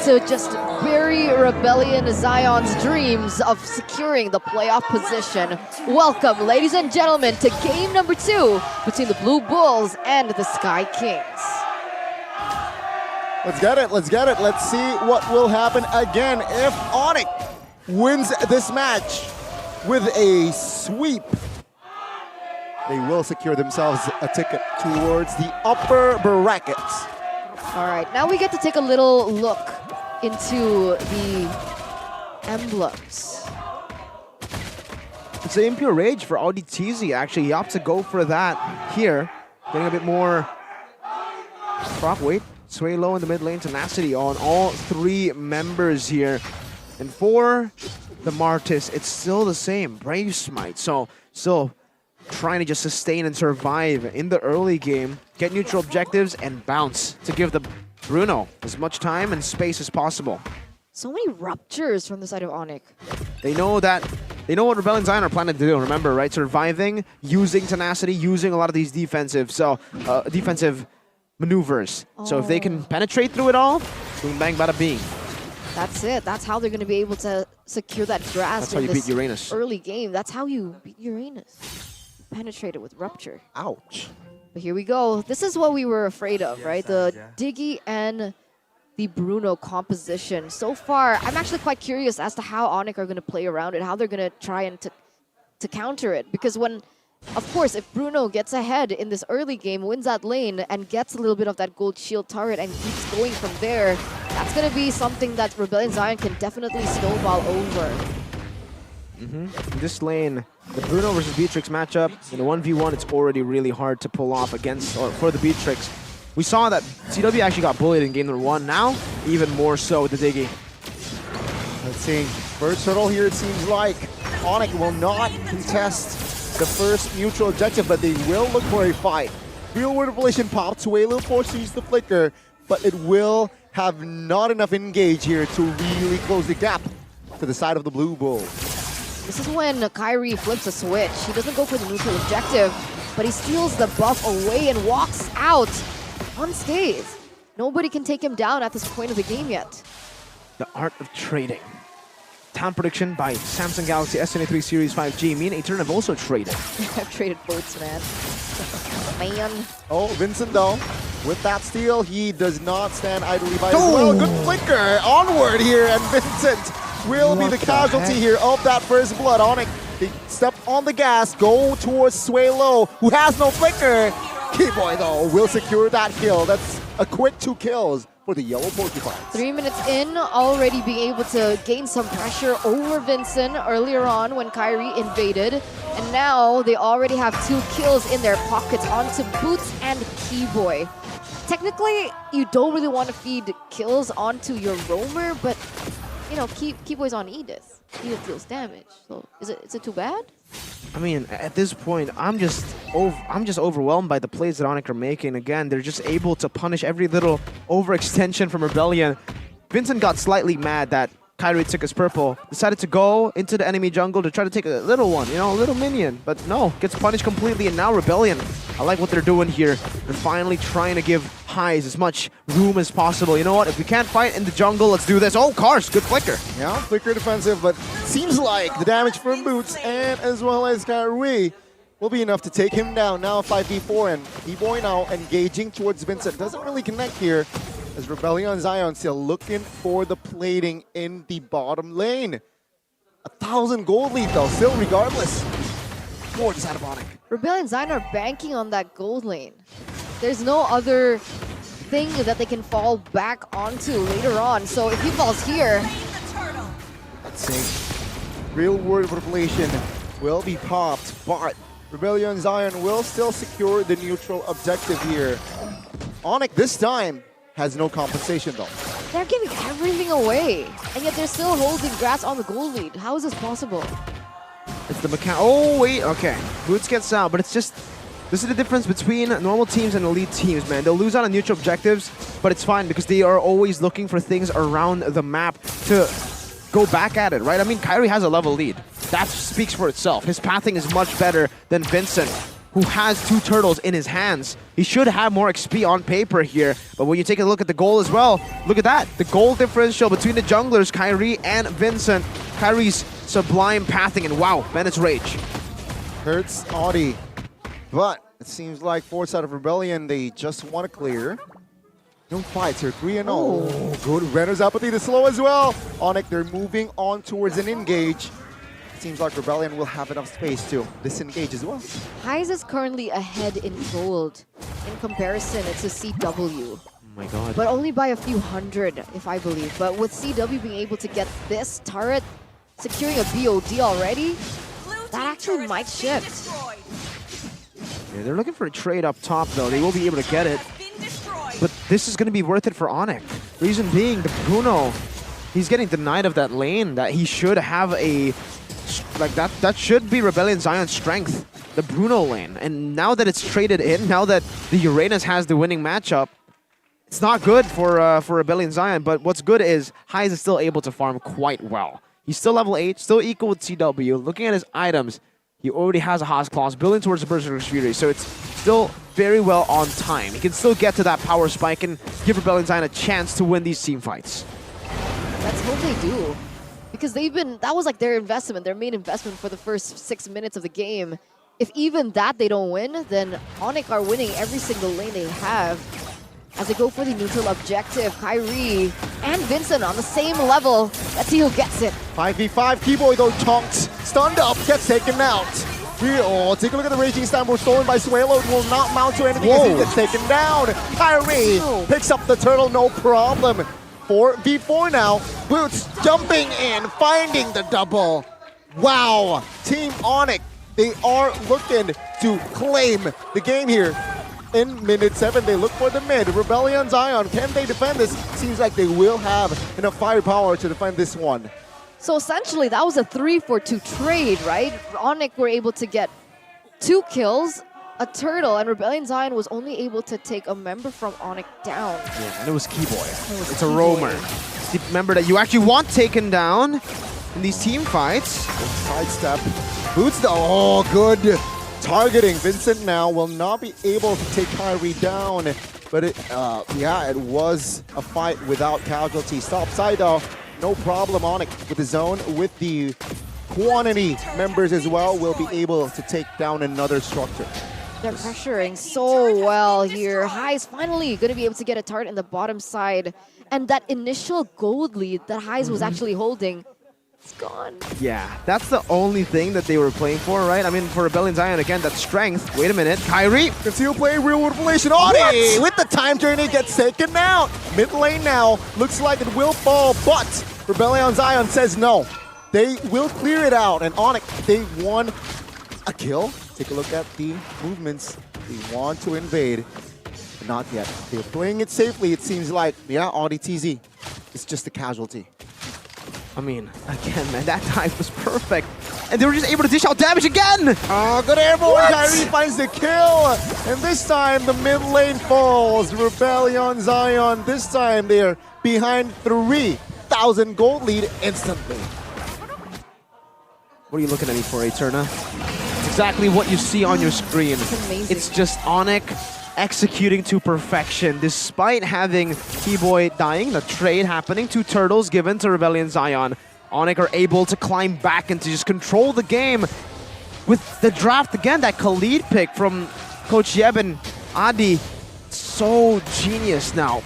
to just bury Rebellion Zion's dreams of securing the playoff position. Welcome, ladies and gentlemen, to game number 2 between the Blue Bulls and the Sky Kings. Let's get it, let's get it. Let's see what will happen again if Onic wins this match with a sweep. They will secure themselves a ticket towards the upper brackets. All right, now we get to take a little look into the emblems. It's the Impure Rage for ID-S12 actually. He opts to go for that here. Getting a bit more proc weight. Sway low in the mid lane, tenacity on all 3 members here. And for the Martis, it's still the same. Brave Smite. So still trying to just sustain and survive in the early game, get neutral objectives, and bounce to give the Bruno as much time and space as possible. So many ruptures from the side of Onic. They know what Rebellion Zion are planning to do, remember, right? Surviving, using tenacity, using a lot of these defensive maneuvers. So if they can penetrate through it all, boom, bang, bada, bing. That's it. That's how they're going to be able to secure that grasp. That's how you beat Uranus. Early game. That's how you beat Uranus. Penetrated with rupture. Ouch. But here we go. This is what we were afraid of, right? The Diggy and the Bruno composition. So far, I'm actually quite curious as to how Onic are going to play around it, how they're going to try and to counter it. Because when, of course, if Bruno gets ahead in this early game, wins that lane, and gets a little bit of that gold shield turret and keeps going from there, that's going to be something that Rebellion Zion can definitely snowball over. In this lane, the Bruno versus Beatrix matchup, in a 1v1, it's already really hard to pull off against, or for the Beatrix. We saw that CW actually got bullied in game number 1. Now, even more so with the Diggy. Let's see. First hurdle here, it seems like Onic will not contest the first neutral objective, but they will look for a fight. Real World Revelation pops, Suelo forced to use the flicker, but it will have not enough engage here to really close the gap to the side of the Blue Bull. This is when Kyrie flips a switch. He doesn't go for the neutral objective, but he steals the buff away and walks out unscathed. Nobody can take him down at this point of the game yet. The art of trading. Town prediction by Samsung Galaxy S23 Series 5G. Me and Etern have also traded. I've traded boats, man. Man. Oh, Vincent though, with that steal, he does not stand idly by as well. Good flicker onward here, and Vincent will be the casualty here of that first blood. Onic, they step on the gas, go towards Suelo, who has no flicker. Keyboy though will secure that kill. That's a quick 2 kills for the yellow Porcupines. 3 minutes in, already being able to gain some pressure over Vincent earlier on when Kyrie invaded. And now they already have 2 kills in their pockets onto Boots and Keyboy. Technically, you don't really want to feed kills onto your roamer, but you know, Keyboy's on Edith. Edith deals damage. So is it too bad? I mean, at this point, I'm just overwhelmed by the plays that Onic are making. Again, they're just able to punish every little overextension from Rebellion. Vincent got slightly mad that Kyrie took his purple, decided to go into the enemy jungle to try to take a little one, you know, a little minion. But no, gets punished completely, and now Rebellion, I like what they're doing here. They're finally trying to give Highs as much room as possible. You know what, if we can't fight in the jungle, let's do this. Oh, Cars, good flicker. Yeah, flicker defensive, but seems like the damage from Boots and as well as Kyrie will be enough to take him down. Now a 5v4, and Keyboy now engaging towards Vincent. Doesn't really connect here, as Rebellion Zion still looking for the plating in the bottom lane. 1,000 gold lead though, still regardless. More just out of Onic. Rebellion Zion are banking on that gold lane. There's no other thing that they can fall back onto later on. So if he falls here... Let's see. Real World Revelation will be popped, but Rebellion Zion will still secure the neutral objective here. Onic this time has no compensation though. They're giving everything away, and yet they're still holding grass on the gold lead. How is this possible? It's the mechanic. Oh, wait, okay. Boots gets out, but it's just... This is the difference between normal teams and elite teams, man. They'll lose out on neutral objectives, but it's fine because they are always looking for things around the map to go back at it, right? I mean, Kyrie has a level lead. That speaks for itself. His pathing is much better than Vincent. who has 2 turtles in his hands. He should have more XP on paper here, but when you take a look at the goal as well, look at that. The goal differential between the junglers, Kyrie and Vincent. Kyrie's sublime pathing, and wow, Bennett's rage. Hurts Audi. But it seems like Force out of Rebellion, they just want to clear. No fights here, 3-0. Oh, good Renner's apathy to slow as well. Onic, they're moving on towards an engage. Seems like Rebellion will have enough space to disengage as well. Hyze is currently ahead in gold. In comparison, it's a CW. Oh my god. But only by a few hundred, if I believe. But with CW being able to get this turret, securing a BOD already, that actually might shift. Yeah, they're looking for a trade up top, though. They will be able to get it. But this is going to be worth it for Onic. Reason being, the Bruno, he's getting denied of that lane that he should have a... Like, that should be Rebellion Zion's strength, the Bruno lane. And now that it's traded in, now that the Uranus has the winning matchup, it's not good for Rebellion Zion. But what's good is Hyze is still able to farm quite well. He's still level 8, still equal with CW. Looking at his items, he already has a Haas Claws building towards the Berserker's Fury, so it's still very well on time. He can still get to that power spike and give Rebellion Zion a chance to win these team fights. Let's hope they do. Because that was like their investment, their main investment for the first 6 minutes of the game. If even that they don't win, then Onic are winning every single lane they have. As they go for the neutral objective, Kyrie and Vincent on the same level. Let's see who gets it. 5v5, Keyboy though chonked, stunned up, gets taken out. Oh, take a look at the Raging Stamper stolen by Suelo. It will not mount to anything as he gets taken down. Kyrie picks up the turtle, no problem. 4v4 now. Boots jumping in, finding the double. Wow, Team Onic, they are looking to claim the game here. In minute 7, they look for the mid. Rebellion Zion, can they defend this? Seems like they will have enough firepower to defend this one. So essentially, that was a 3-for-2 trade, right? Onic were able to get 2 kills, a turtle, and Rebellion Zion was only able to take a member from Onic down. Yeah, and it was Keyboy. It's a roamer. Remember that you actually want taken down in these team fights. Sidestep. Boots though, oh good. Targeting. Vincent now will not be able to take Kyrie down, but yeah, it was a fight without casualties. Top side though, no problem. Onic with his own, with the quantity members as well, will be able to take down another structure. They're pressuring so well here. Hyze finally going to be able to get a turret in the bottom side, and that initial gold lead that Hyze was actually holding, it's gone. Yeah, that's the only thing that they were playing for, right? I mean, for Rebellion Zion, again, that strength. Wait a minute. Kyrie! Conceal play, real world relation. Audi with the time journey gets taken out. Mid lane now. Looks like it will fall, but Rebellion Zion says no. They will clear it out. And Onic, they won a kill. Take a look at the movements. They want to invade. But not yet. They're playing it safely, it seems like. Yeah, Audi TZ. It's just a casualty. I mean, again, man, that dive was perfect. And they were just able to dish out damage again! Oh, good airborne. Kyrie finds the kill. And this time, the mid lane falls. Rebellion Zion, this time they're behind 3,000 gold lead instantly. What are you looking at me for, Eterna? It's exactly what you see on your screen. It's amazing. It's just Onic executing to perfection, despite having Keyboy dying, the trade happening, 2 turtles given to Rebellion Zion. Onic are able to climb back and to just control the game with the draft again. That Khalid pick from Coach Yeb and Adi, so genius now.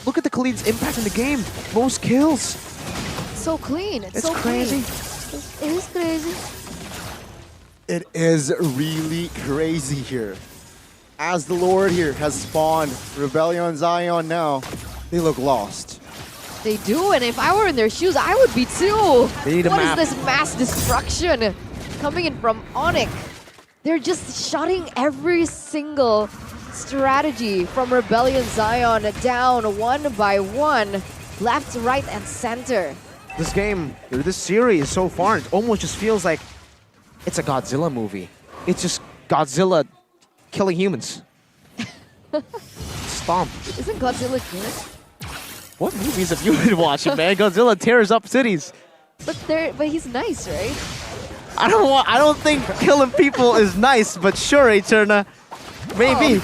Look at the Khalid's impact in the game. Most kills. So clean. It's so crazy. Clean. It is crazy. It is really crazy here. As the Lord here has spawned Rebellion Zion now, they look lost. They do, and if I were in their shoes, I would be too. They need a map. What is this mass destruction coming in from Onic? They're just shutting every single strategy from Rebellion Zion down one by one, left, right, and center. This game, this series so far, it almost just feels like it's a Godzilla movie. It's just Godzilla killing humans. Stomp. Isn't Godzilla good? What movies have you been watching, man? Godzilla tears up cities. But he's nice, right? I don't think killing people is nice, but sure, Eterna. Maybe.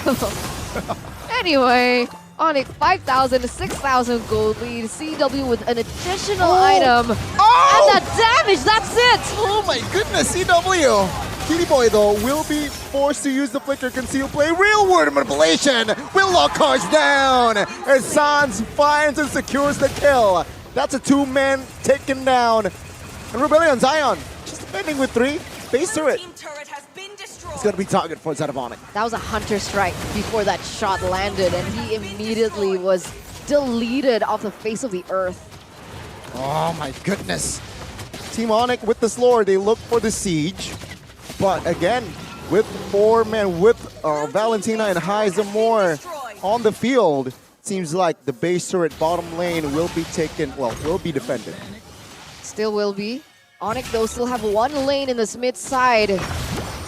Anyway, Onic 5,000 to 6,000 gold lead. CW with an additional item. Oh! And that damage, that's it! Oh my goodness, CW! Kitty Boy, though, will be forced to use the Flicker Conceal Play. Real Word Manipulation will lock cards down as Sans finds and secures the kill. That's a 2-man taken down. And Rebellion Zion just defending with 3. Base turret. It's going to be target for Onic. That was a Hunter Strike before that shot landed, and he immediately was deleted off the face of the earth. Oh my goodness. Team Onic with the Slore, they look for the siege. But again, with 4 men, with Valentina and Heizamore on the field, seems like the base turret bottom lane will be taken, well, will be defended. Still will be. Onic, though, still have 1 lane in this mid side.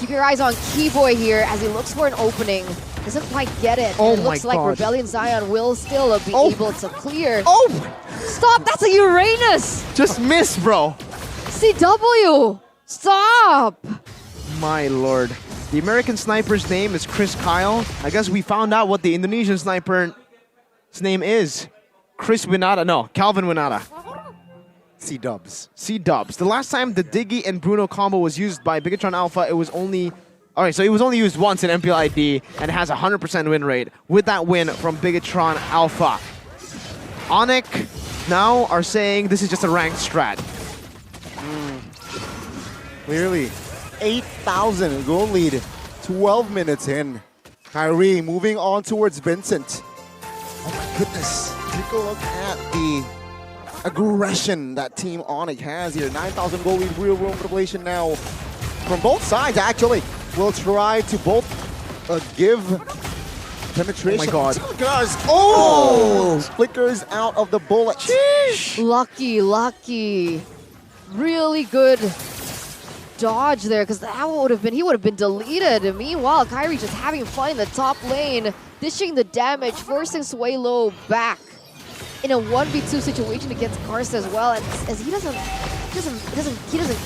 Keep your eyes on Keyboy here as he looks for an opening. Doesn't quite get it. Oh and it looks my like gosh. Rebellion Zion will still be able to clear. Oh! Stop! That's a Uranus! Just miss, bro. CW! Stop! My lord. The American sniper's name is Chris Kyle. I guess we found out what the Indonesian sniper's name is. Chris Winata. No, Calvin Winata. C-dubs. C-dubs. The last time the Diggy and Bruno combo was used by Bigatron Alpha, it was only... Alright, so it was only used once in MPL ID and has a 100% win rate with that win from Bigatron Alpha. Onic now are saying this is just a ranked strat. Clearly. 8,000 goal lead. 12 minutes in. Kyrie moving on towards Vincent. Oh my goodness. Take a look at the aggression that Team Onic has here. 9,000 goal lead, real room manipulation now from both sides, actually. Will try to both give penetration. Oh my god. Oh! Flickers out of the bullet. Sheesh. Lucky. Really good dodge there, because that would have been, he would have been deleted. And meanwhile, Kyrie just having fun in the top lane, dishing the damage, forcing Swaylo back in a 1v2 situation against Karst as well. And as he doesn't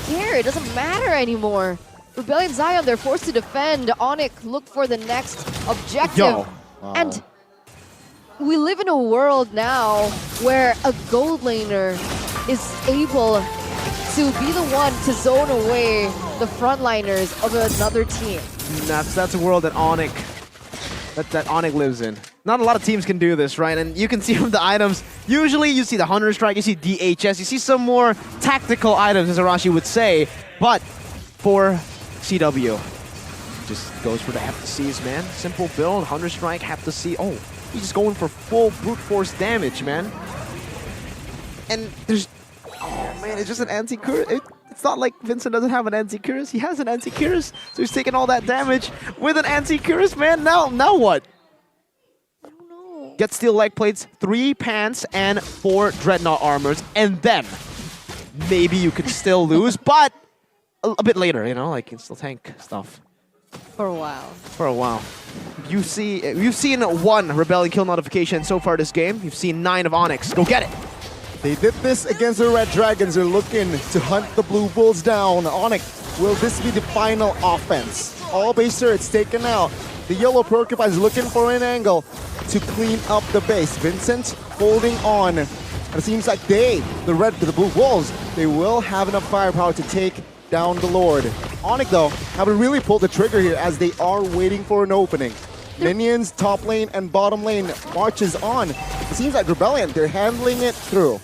care. It doesn't matter anymore. Rebellion Zion, they're forced to defend. Onic look for the next objective. Yo. Wow. And we live in a world now where a gold laner is able to be the one to zone away the frontliners of another team. That's a world that Onic lives in. Not a lot of teams can do this, right? And you can see from the items, usually you see the Hunter Strike, you see DHS, you see some more tactical items, as Arashi would say. But for CW, just goes for the have to sees, man. Simple build, Hunter Strike, have to see. Oh, he's just going for full brute force damage, man. And there's, oh man, it's just an anti-curse. It's not like Vincent doesn't have an anti-curse. He has an anti-curse, so he's taking all that damage with an anti-curse, man. Now what? I don't know. Get steel leg plates, 3 pants, and 4 dreadnought armors, and then maybe you could still lose, but a bit later, you know, like you can still tank stuff. For a while. For a while. You've seen 1 Rebellion kill notification so far this game. You've seen 9 of Onyx. Go get it! They did this against the Red Dragons. They're looking to hunt the Blue Bulls down. Onic, will this be the final offense? All base turrets taken out. The Yellow Porcupine is looking for an angle to clean up the base. Vincent holding on. And it seems like the Blue Bulls, they will have enough firepower to take down the Lord. Onic, though, haven't really pulled the trigger here as they are waiting for an opening. Minions, top lane, and bottom lane marches on. It seems like Rebellion, they're handling it through.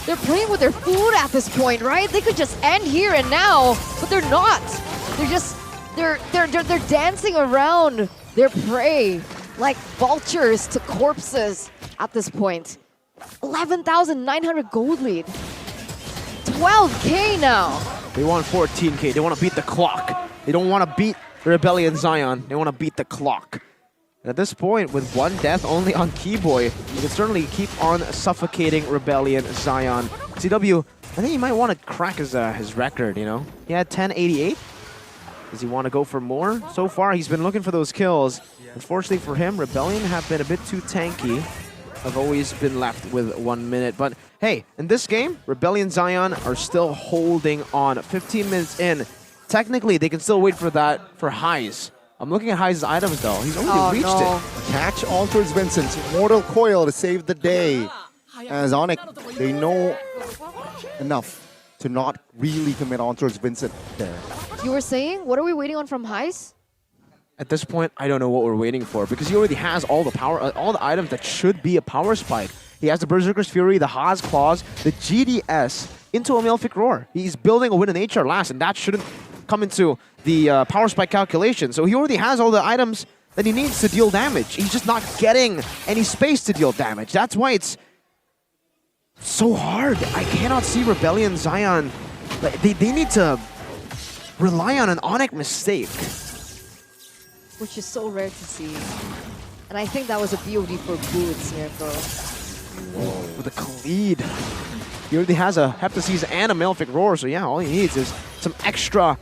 They're playing with their food at this point, right? They could just end here and now, but they're not. They're just, they're dancing around their prey like vultures to corpses at this point. 11,900 gold lead. 12K now. They want 14K. They want to beat the clock. They don't want to beat Rebellion Zion. They want to beat the clock. And at this point, with 1 death only on Keyboy, you can certainly keep on suffocating Rebellion Zion. CW, I think he might want to crack his record, you know? He had 1088. Does he want to go for more? So far, he's been looking for those kills. Unfortunately for him, Rebellion have been a bit too tanky. Have always been left with 1 minute. But hey, in this game, Rebellion Zion are still holding on. 15 minutes in, technically they can still wait for that for Heis. I'm looking at Heis' items though. He's already reached it. Catch on towards Vincent. Mortal Coil to save the day. As Onic, they know enough to not really commit on towards Vincent there. You were saying, what are we waiting on from Heis? At this point, I don't know what we're waiting for because he already has all the power, all the items that should be a power spike. He has the Berserker's Fury, the Haas Claws, the GDS into a Malefic Roar. He's building a Win in HR last, and that shouldn't come into the power spike calculation. So he already has all the items that he needs to deal damage. He's just not getting any space to deal damage. That's why it's so hard. I cannot see Rebellion Zion. Like, they need to rely on an Onic mistake. Which is so rare to see. And I think that was a BOD for Boots, Mirko. With a Khalid. He already has a Heptaseas and a Malefic Roar, so yeah, all he needs is some extra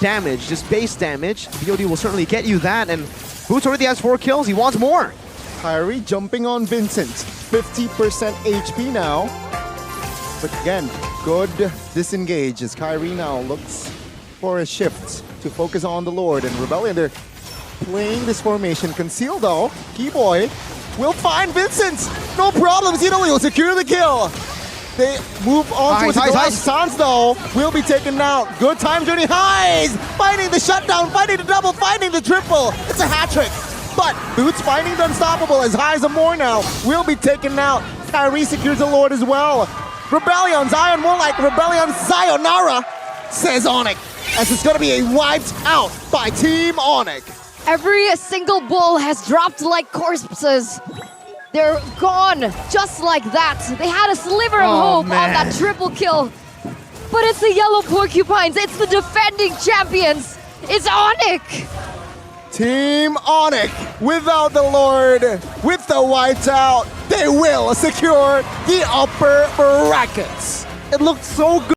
damage, just base damage. BOD will certainly get you that, and Boots already has 4 kills, he wants more. Kyrie jumping on Vincent. 50% HP now. But again, good disengage as Kyrie now looks for a shift to focus on the Lord. And Rebellion, they're playing this formation. Conceal though, Keyboy will find Vincent. No problem, Zeno will secure the kill. They move on to the Sans though, will be taken out. Good time journey, Heis! Finding the shutdown, finding the double, finding the triple. It's a hat trick. But Boots finding the unstoppable as Heis and more now will be taken out. Kyrie secures the Lord as well. Rebellion Zion, more like Rebellion Sayonara, says Onic. As it's gonna be a wiped out by Team Onic. Every single bull has dropped like corpses. They're gone just like that. They had a sliver of hope on that triple kill. But it's the Yellow Porcupines. It's the defending champions. It's Onic. Team Onic, without the Lord, with the whiteout, they will secure the upper brackets. It looked so good.